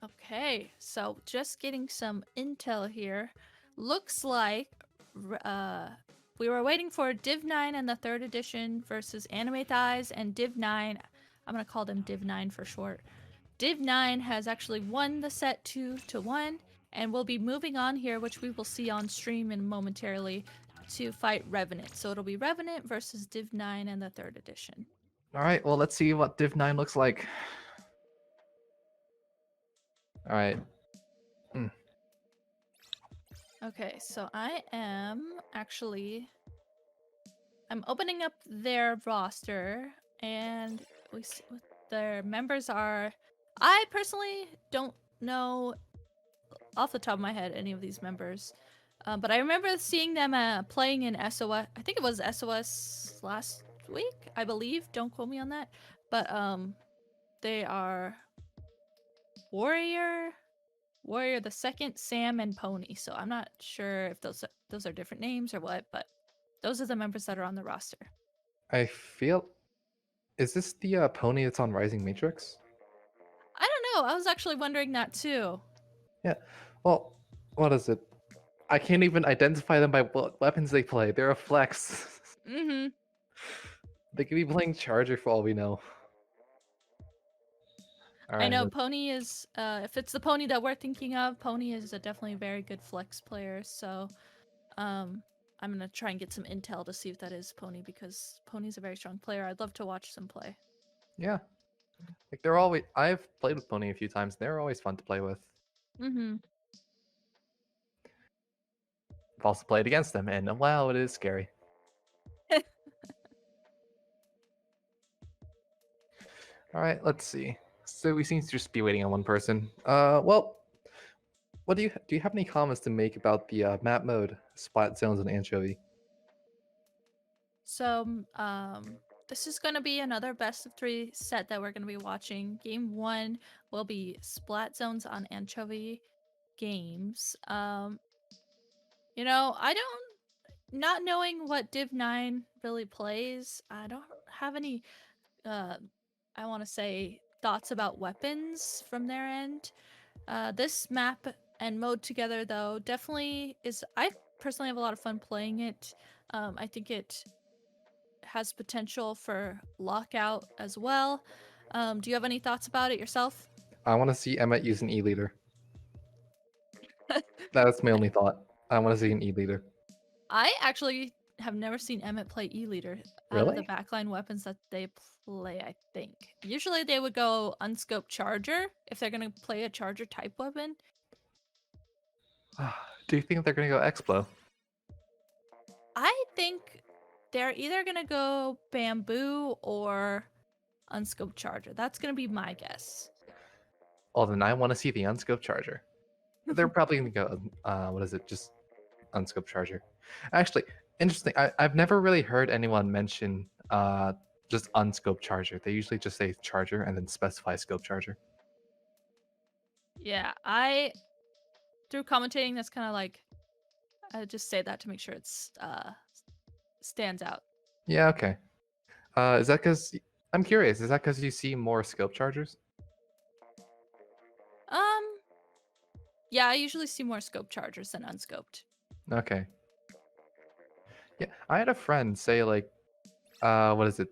Okay, so just getting some intel here. Looks like we were waiting for Div 9 and the 3rd edition versus Anime Thighs and Div 9. I'm going to call them Div 9 for short. Div 9 has actually won the set 2-1 and will be moving on here, which we will see on stream in momentarily, to fight Revenant. So it'll be Revenant versus Div 9 and the 3rd edition. All right, well, let's see what Div 9 looks like. All right. Okay, so I'm opening up their roster, and we see what their members are. I personally don't know off the top of my head any of these members, but I remember seeing them playing in SOS. I think it was SOS last week, I believe. Don't quote me on that. But they are Warrior the Second, Sam, and Pony. So I'm not sure if those are different names or what, but those are the members that are on the roster. I feel... Is this the pony that's on Rising Matrix? I don't know. I was actually wondering that too. Yeah. Well, what is it? I can't even identify them by what weapons they play. They're a flex. Mm-hmm. They could be playing Charger for all we know. All right, I know Pony is, if it's the Pony that we're thinking of, Pony is definitely a very good flex player. So I'm going to try and get some intel to see if that is Pony, because Pony's a very strong player. I'd love to watch them play. Yeah. Like they're always... I've played with Pony a few times. They're always fun to play with. Mm-hmm. I've also played against them, and wow, it is scary. All right, let's see. So we seem to just be waiting on one person. Well, what do you have any comments to make about the map mode, Splat Zones, and Anchovy? So, this is going to be another best of 3 set that we're going to be watching. Game 1 will be Splat Zones on Anchovy games. You know, not knowing what Div 9 really plays, I don't have any, I want to say, thoughts about weapons from their end. This map and mode together, though, definitely is... I personally have a lot of fun playing it. I think it has potential for lockout as well. Do you have any thoughts about it yourself? I want to see Emmet use an E-leader. That's my only thought. I want to see an E-leader. I actually have never seen Emmet play E-leader out of the backline weapons that they play, I think. Usually they would go unscoped charger if they're going to play a charger type weapon. Do you think they're going to go Explo? I think they're either going to go bamboo or unscoped charger. That's going to be my guess. Well, then I want to see the unscoped charger. They're probably going to go, what is it, just unscoped charger. Actually, interesting. I've never really heard anyone mention just unscoped charger. They usually just say charger and then specify scope charger. Yeah, through commentating, that's kind of like, I just say that to make sure it's stands out. Yeah, okay. Is that because... I'm curious, is that because you see more scope chargers? Yeah, I usually see more scope chargers than unscoped. Okay. Yeah, I had a friend say, like, what is it?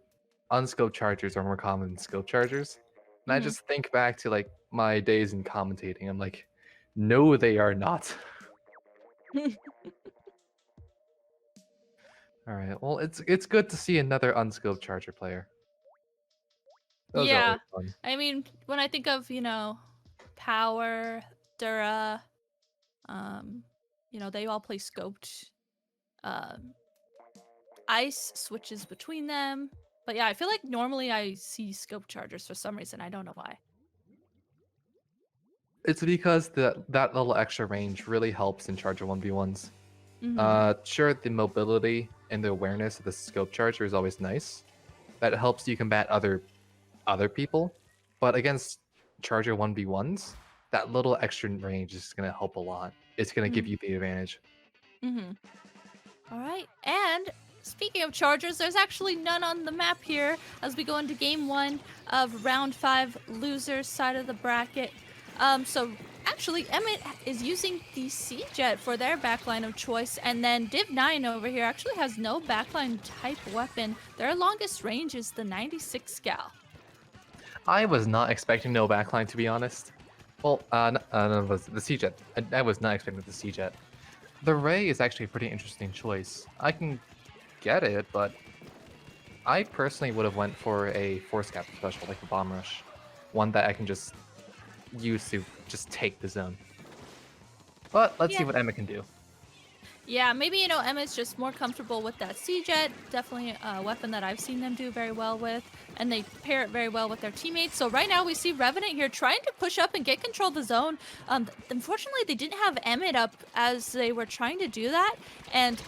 Unscoped chargers are more common than scope chargers. And I just think back to, like, my days in commentating. I'm like, no, they are not. All right. Well, it's good to see another unscoped charger player. Those are always fun. I mean, when I think of, Power, Dura, they all play scoped. Ice switches between them. But yeah, I feel like normally I see scope chargers for some reason. I don't know why. It's because that little extra range really helps in charger 1v1s. Sure, the mobility and the awareness of the scope charger is always nice. That helps you combat other people. But against charger 1v1s, that little extra range is going to help a lot. It's going to give you the advantage. All right, and speaking of chargers, there's actually none on the map here as we go into game 1 of round 5 losers side of the bracket. So actually, Emmett is using the Sea Jet for their backline of choice, and then Div9 over here actually has no backline type weapon. Their longest range is the 96 Scal. I was not expecting no backline, to be honest. Well, no, it was the C-Jet. I was not expecting the C-Jet. The Ray is actually a pretty interesting choice. I can get it, but I personally would have went for a Force Cap special, like a Bomb Rush. One that I can just use to just take the zone. But let's see Yeah. what Emma can do. Yeah, maybe, Emma's just more comfortable with that Sea Jet. Definitely a weapon that I've seen them do very well with, and they pair it very well with their teammates. So right now we see Revenant here trying to push up and get control of the zone. Unfortunately, they didn't have Emmett up as they were trying to do that, and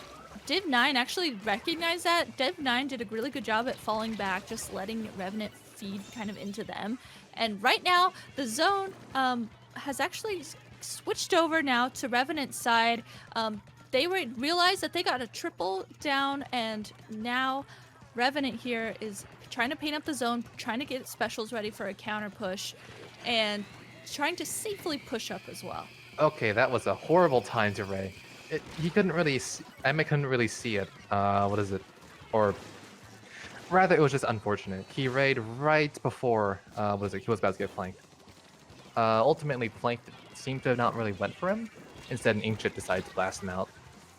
Div9 actually recognized that. Div9 did a really good job at falling back, just letting Revenant feed kind of into them. And right now, the zone has actually switched over now to Revenant's side. They realized that they got a triple down, and now Revenant here is trying to paint up the zone, trying to get specials ready for a counter push, and trying to safely push up as well. Okay, that was a horrible time to Ray. He couldn't really, Emma couldn't really see it. What is it? Or rather, it was just unfortunate. He raid right before, what is it? He was about to get flanked. Ultimately, flanked seemed to have not really went for him. Instead, an Inkjet decided to blast him out.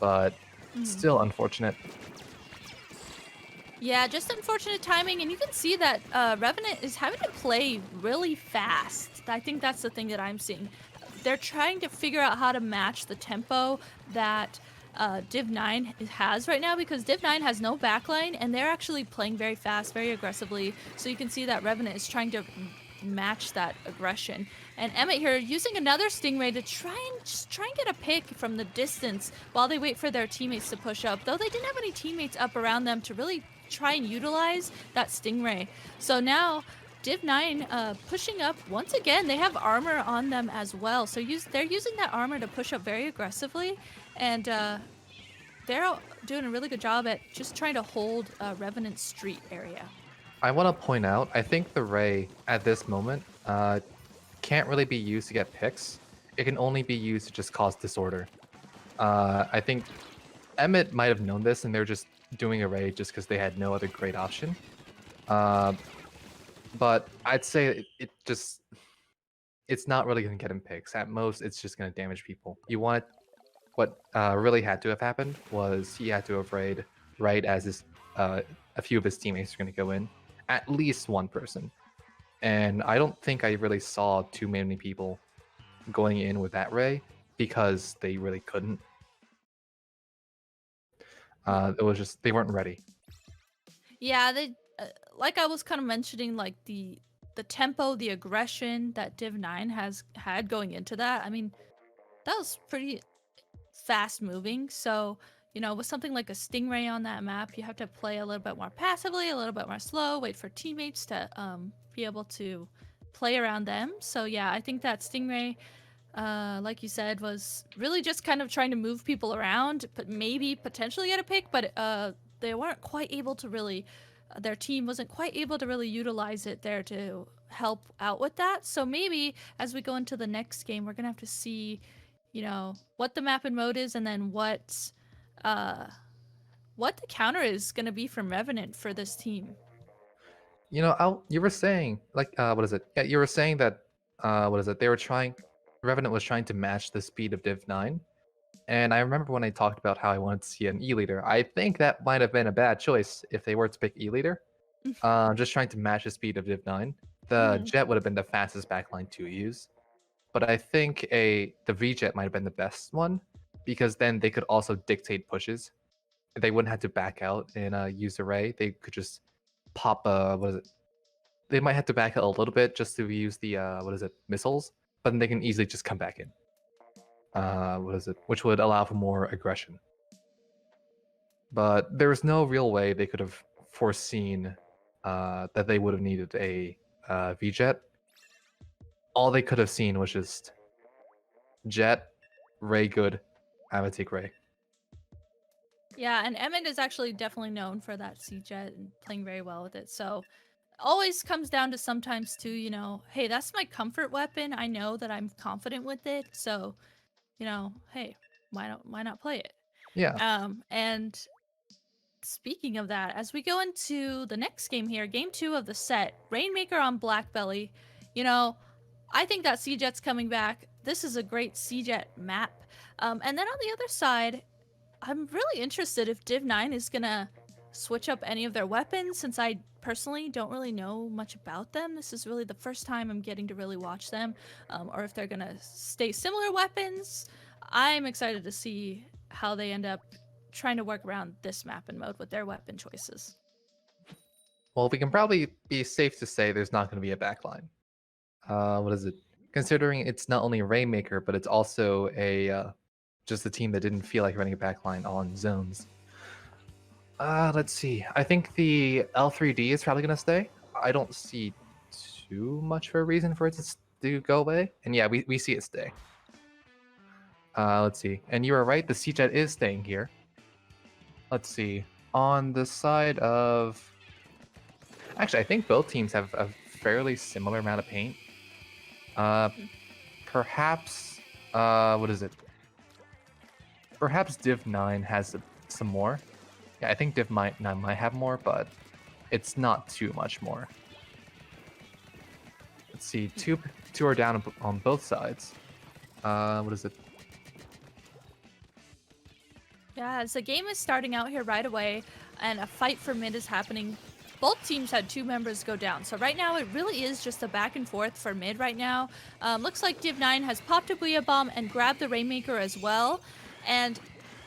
But Mhm. still unfortunate. Yeah, just unfortunate timing, and you can see that Revenant is having to play really fast. I think that's the thing that I'm seeing. They're trying to figure out how to match the tempo that Div 9 has right now, because Div 9 has no backline, and they're actually playing very fast, very aggressively. So you can see that Revenant is trying to match that aggression. And Emmett here using another Stingray to try and get a pick from the distance while they wait for their teammates to push up. Though they didn't have any teammates up around them to really try and utilize that Stingray. So now Div 9 pushing up once again. They have armor on them as well. So they're using that armor to push up very aggressively. And they're doing a really good job at just trying to hold Revenant Street area. I want to point out, I think the Ray at this moment can't really be used to get picks. It can only be used to just cause disorder. I think Emmett might have known this, and they're just doing a raid just because they had no other great option. Uh, but I'd say it's not really going to get him picks. At most, it's just going to damage people. What really had to have happened was he had to have raid right as a few of his teammates are going to go in, at least one person. And I don't think I really saw too many people going in with that ray because they really couldn't. It was just they weren't ready. Yeah, they like I was kind of mentioning, like the tempo, the aggression that Div 9 has had going into that. I mean, that was pretty fast moving. So, with something like a Stingray on that map, you have to play a little bit more passively, a little bit more slow, wait for teammates to be able to play around them. So, yeah, I think that Stingray, like you said, was really just kind of trying to move people around, but maybe potentially get a pick, but they weren't quite able to really, their team wasn't quite able to really utilize it there to help out with that. So maybe as we go into the next game, we're going to have to see, what the map and mode is, and then uh, what the counter is going to be from Revenant for this team. You were saying like what is it? Yeah, you were saying that what is it? They were trying Revenant was trying to match the speed of Div 9. And I remember when I talked about how I wanted to see an E leader. I think that might have been a bad choice if they were to pick E leader. Just trying to match the speed of Div 9. The Mhm. Jet would have been the fastest backline to use. But I think the V Jet might have been the best one because then they could also dictate pushes. They wouldn't have to back out and use array. They could just pop what is it? They might have to back out a little bit just to use the what is it, missiles, but then they can easily just come back in. What is it? Which would allow for more aggression. But there was no real way they could have foreseen that they would have needed a V Jet. All they could have seen was just Jet, Ray good, I would take Ray. Yeah, and Emmett is actually definitely known for that C jet and playing very well with it. So always comes down to sometimes too, hey, that's my comfort weapon. I know that I'm confident with it, so hey, why not play it? Yeah. And speaking of that, as we go into the next game here, game 2 of the set, Rainmaker on Black Belly, you know, I think that Sea Jet's coming back. This is a great Sea Jet map. And then on the other side, I'm really interested if Div 9 is gonna switch up any of their weapons, since I personally don't really know much about them. This is really the first time I'm getting to really watch them, or if they're gonna stay similar weapons. I'm excited to see how they end up trying to work around this map and mode with their weapon choices. Well, we can probably be safe to say there's not going to be a backline. What is it? Considering it's not only a Rainmaker, but it's also a just a team that didn't feel like running a backline on zones. Let's see. I think the L3D is probably gonna stay. I don't see too much of a reason for it to go away. And yeah, we see it stay. Let's see. And you are right. The C-Jet is staying here. Let's see. On the side of, actually, I think both teams have a fairly similar amount of paint. Uh, perhaps. What is it? Perhaps Div 9 has some more. Yeah, I think Div 9 might have more, but it's not too much more. Let's see, two are down on both sides. What is it? Yeah, as the game is starting out here right away, and a fight for mid is happening. Both teams had 2 members go down, so right now it really is just a back and forth for mid right now. Looks like Div 9 has popped a Booyah Bomb and grabbed the Rainmaker as well, and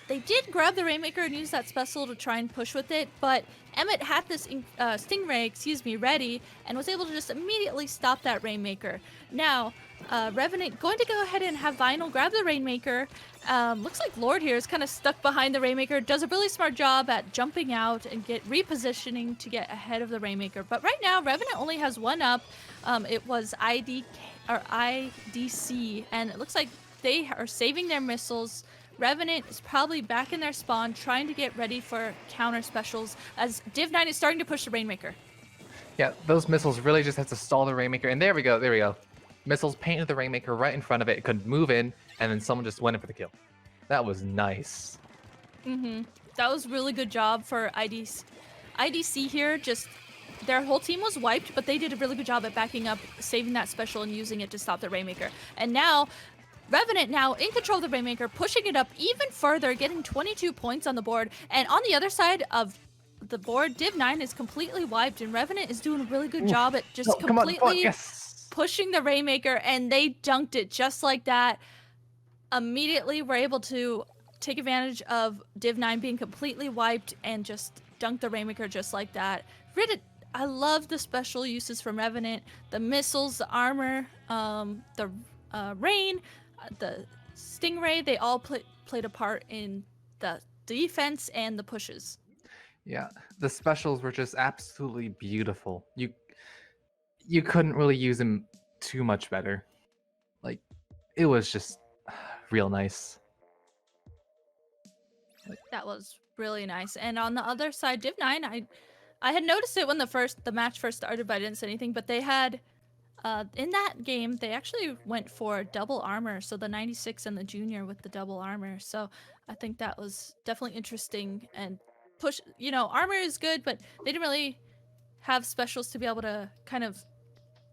they did grab the Rainmaker and use that special to try and push with it, but Emmett had this Stingray, ready, and was able to just immediately stop that Rainmaker. Now, Revenant going to go ahead and have Vinyl grab the Rainmaker. Looks like Lord here is kind of stuck behind the Rainmaker, does a really smart job at jumping out and repositioning to get ahead of the Rainmaker. But right now, Revenant only has one up. It was IDC, and it looks like they are saving their missiles. Revenant is probably back in their spawn, trying to get ready for counter specials as Div 9 is starting to push the Rainmaker. Yeah, those missiles really just have to stall the Rainmaker. And there we go, there we go. Missiles painted the Rainmaker right in front of it. It couldn't move in, and then someone just went in for the kill. That was nice. That was really good job for IDC. IDC here, just their whole team was wiped, but they did a really good job at backing up, saving that special, and using it to stop the Rainmaker. And now Revenant now in control of the Rainmaker, pushing it up even further, getting 22 points on the board. And on the other side of the board, Div 9 is completely wiped, and Revenant is doing a really good job at just completely Yes. pushing the Rainmaker, and they dunked it just like that. Immediately, we're able to take advantage of Div 9 being completely wiped and just dunk the Rainmaker just like that. I love the special uses from Revenant, the missiles, the armor, the rain, the Stingray, they all played a part in the defense and the pushes. Yeah, the specials were just absolutely beautiful. You couldn't really use them too much better. Like, it was just real nice. That was really nice. And on the other side, Div 9, I had noticed it when the match first started, but I didn't say anything. But they had in that game, they actually went for double armor, so the 96 and the junior with the double armor. So I think that was definitely interesting and push. Armor is good, but they didn't really have specials to be able to kind of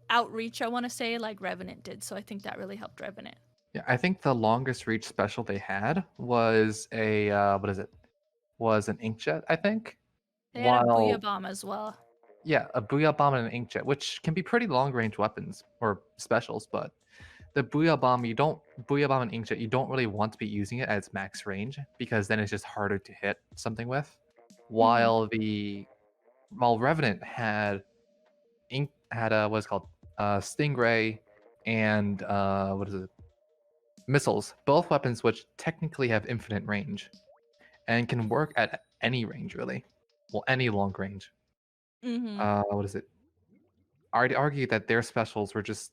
outreach, I want to say, like Revenant did. So I think that really helped Revenant. Yeah, I think the longest reach special they had was a what is it? Was an inkjet, I think. They had a Booyah While Bomb as well. yeah, a Booyah Bomb and an Inkjet, which can be pretty long range weapons or specials, but the Booyah Bomb, Booyah Bomb and Inkjet, you don't really want to be using it at its max range because then it's just harder to hit something with. Mm-hmm. While Revenant had what's called Stingray and what is it? Missiles, both weapons which technically have infinite range and can work at any range really. Well, any long range. Mm-hmm. What is it? I'd argue that their specials were just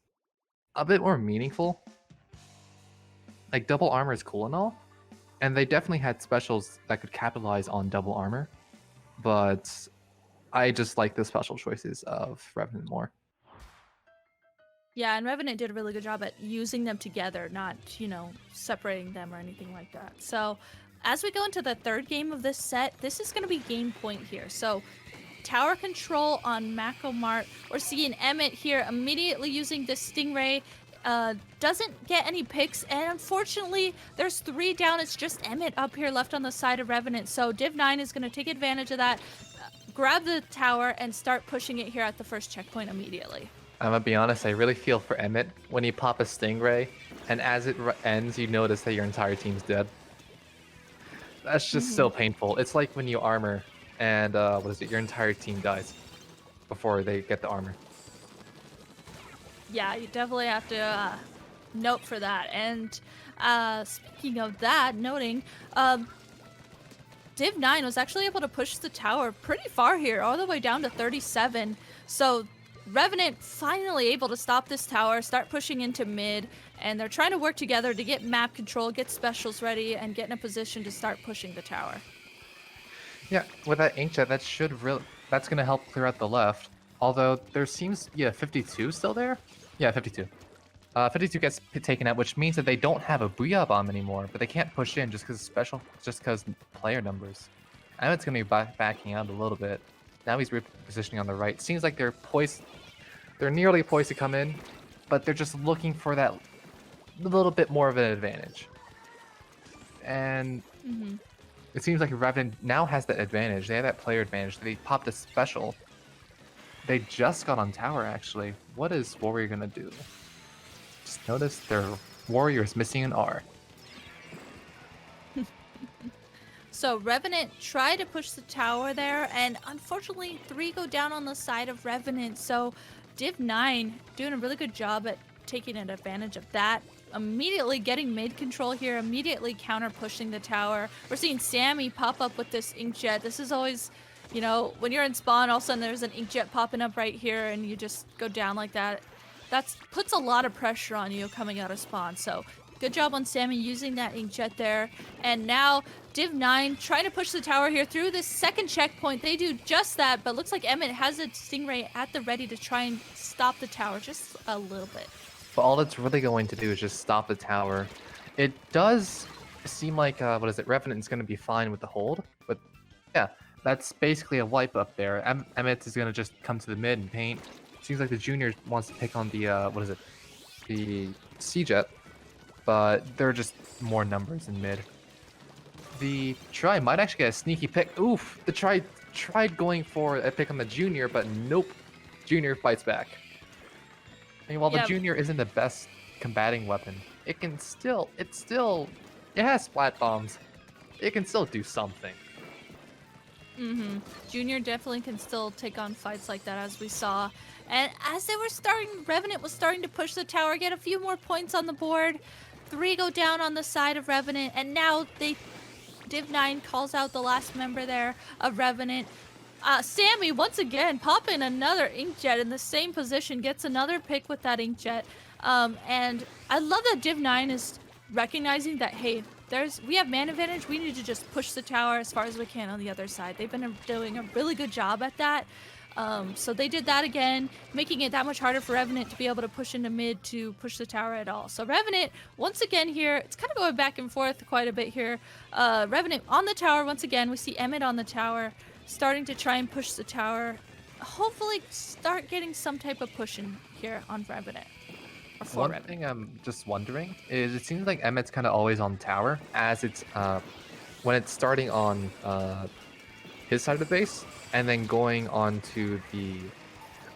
a bit more meaningful. Like double armor is cool and all, and they definitely had specials that could capitalize on double armor, but I just like the special choices of Revenant more. Yeah, and Revenant did a really good job at using them together, not, separating them or anything like that. So, as we go into the third game of this set, this is going to be game point here. So, tower control on Mako Mart. We're seeing Emmett here immediately using this Stingray. Doesn't get any picks, and unfortunately, there's 3 down. It's just Emmett up here left on the side of Revenant. So, Div9 is going to take advantage of that, grab the tower, and start pushing it here at the first checkpoint immediately. I'm gonna be honest, I really feel for Emmett when you pop a Stingray, and as it ends, you notice that your entire team's dead. That's just so painful. It's like when you armor, and what is it? Your entire team dies before they get the armor. Yeah, you definitely have to note for that. And speaking of that, noting, Div 9 was actually able to push the tower pretty far here, all the way down to 37. So Revenant finally able to stop this tower, start pushing into mid, and they're trying to work together to get map control, get specials ready, and get in a position to start pushing the tower. Yeah, with that inkjet, that's gonna help clear out the left. Although there seems 52 still there. Yeah, 52. 52 gets taken out, which means that they don't have a Booyah Bomb anymore, but they can't push in just because player numbers. Emmett's gonna be backing out a little bit. Now he's repositioning on the right. Seems like they're nearly poised to come in, but they're just looking for that little bit more of an advantage. And it seems like Revenant now has that advantage. They have that player advantage. They popped a special. They just got on tower, actually. What is Warrior gonna do? Just notice their Warrior is missing an R. So Revenant tried to push the tower there, and unfortunately 3 go down on the side of Revenant. So Div 9 doing a really good job at taking advantage of that. Immediately getting mid control here, immediately counter pushing the tower. We're seeing Sammy pop up with this inkjet. This is always, when you're in spawn, all of a sudden there's an inkjet popping up right here and you just go down like that. That puts a lot of pressure on you coming out of spawn. So good job on Sammy using that inkjet there. And now Div 9 trying to push the tower here through this second checkpoint. They do just that, but looks like Emmett has a Stingray at the ready to try and stop the tower just a little bit. But all it's really going to do is just stop the tower. It does seem like, Revenant is going to be fine with the hold. But yeah, that's basically a wipe up there. Emmett is going to just come to the mid and paint. Seems like the junior wants to pick on the, the C-Jet. But there are just more numbers in mid. The try might actually get a sneaky pick. Oof! The try tried going for a pick on the junior, but nope. Junior fights back. I mean, while the junior isn't the best combating weapon, it has splat bombs. It can still do something. Junior definitely can still take on fights like that, as we saw. And as they were starting, Revenant was starting to push the tower, get a few more points on the board. 3 go down on the side of Revenant, and now Div 9 calls out the last member there of Revenant. Sammy, once again, popping another inkjet in the same position, gets another pick with that inkjet. And I love that Div 9 is recognizing that, hey, we have man advantage. We need to just push the tower as far as we can on the other side. They've been doing a really good job at that. So they did that again, making it that much harder for Revenant to be able to push into mid to push the tower at all. So Revenant, once again here, it's kind of going back and forth quite a bit here. Revenant on the tower once again. We see Emmett on the tower, starting to try and push the tower. Hopefully start getting some type of push in here on Revenant. One thing I'm just wondering is it seems like Emmett's kind of always on tower as it's when it's starting on his side of the base and then going on to the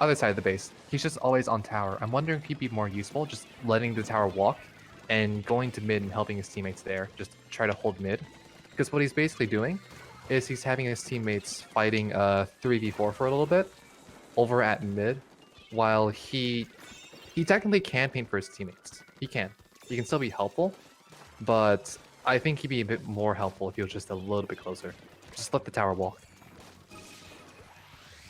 other side of the base. He's just always on tower. I'm wondering if he'd be more useful just letting the tower walk and going to mid and helping his teammates there. Just try to hold mid. Because what he's basically doing is he's having his teammates fighting 3v4 for a little bit over at mid while he technically can paint for his teammates. He can still be helpful, but I think he'd be a bit more helpful if he was just a little bit closer. Just let the tower walk.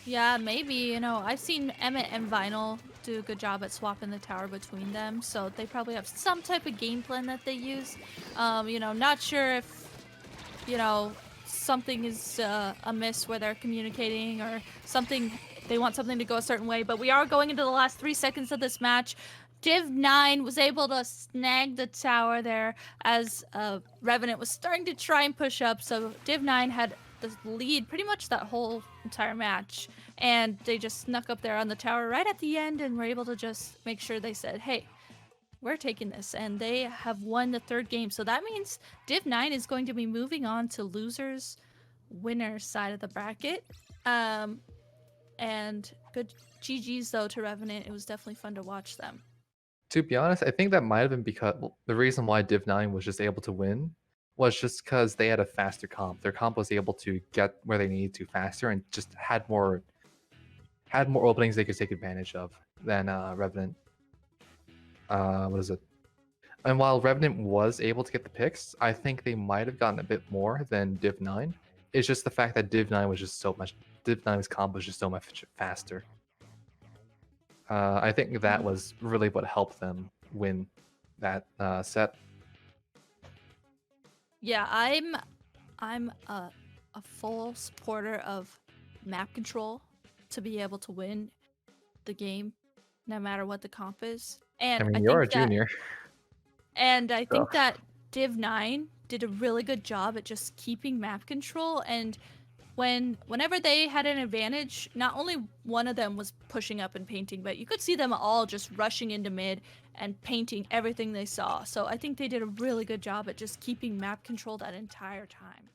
Yeah, maybe. I've seen Emmett and Vinyl do a good job at swapping the tower between them, so they probably have some type of game plan that they use. Not sure if, something is amiss where they're communicating or something, they want something to go a certain way. But we are going into the last 3 seconds of this match. Div 9 was able to snag the tower there as Revenant was starting to try and push up. So Div 9 had the lead pretty much that whole entire match. And they just snuck up there on the tower right at the end and were able to just make sure they said, hey, we're taking this. And they have won the third game. So that means Div 9 is going to be moving on to losers, winners side of the bracket. And good GG's though to Revenant. It was definitely fun to watch them. To be honest, I think that might have been because the reason why Div 9 was just able to win was just because they had a faster comp. Their comp was able to get where they needed to faster and just had more openings they could take advantage of than Revenant. What is it? And while Revenant was able to get the picks, I think they might have gotten a bit more than Div 9. It's just the fact that Div 9 was just so much. Div 9's comp was just so much faster. I think that was really what helped them win that set. Yeah, I'm a full supporter of map control to be able to win the game, no matter what the comp is. I And mean, you're a junior. I think that Div 9 did a really good job at just keeping map control, and whenever they had an advantage, not only one of them was pushing up and painting, but you could see them all just rushing into mid and painting everything they saw. So I think they did a really good job at just keeping map control that entire time.